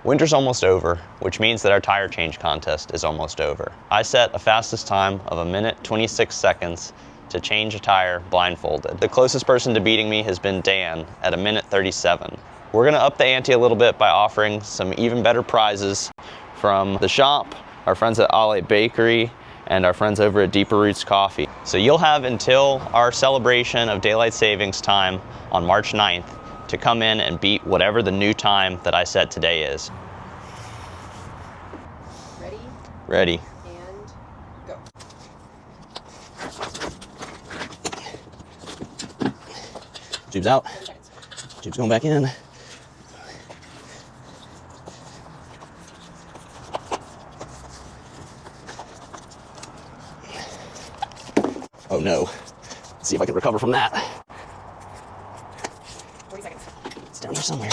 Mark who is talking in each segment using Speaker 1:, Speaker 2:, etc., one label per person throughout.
Speaker 1: Winter's almost over, which means that our tire change contest is almost over. I set a fastest time of 1:26 to change a tire blindfolded. The closest person to beating me has been Dan at 1:37. We're gonna up the ante a little bit by offering some even better prizes from the shop, our friends at Ale Bakery, and our friends over at Deeper Roots Coffee. So you'll have until our celebration of daylight savings time on March 9th to come in and beat whatever the new time that I set today is.
Speaker 2: Ready?
Speaker 1: Ready.
Speaker 2: And go.
Speaker 1: Tube's out. Tube's going back in. Oh no. Let's see if I can recover from that.
Speaker 2: 40 seconds.
Speaker 1: It's down here somewhere.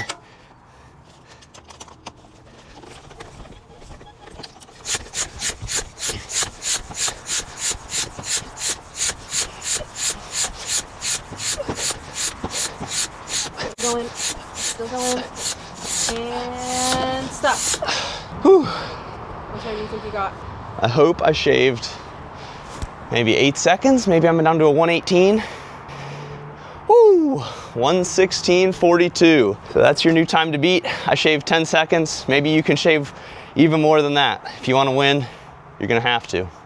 Speaker 2: Going. Still going. And stop.
Speaker 1: Whew.
Speaker 2: What time do you think you got?
Speaker 1: I hope I shaved maybe 8 seconds. Maybe I'm down to a 1:18. Woo! 1:16:42. So that's your new time to beat. I shaved 10 seconds. Maybe you can shave even more than that. If you want to win, you're gonna have to.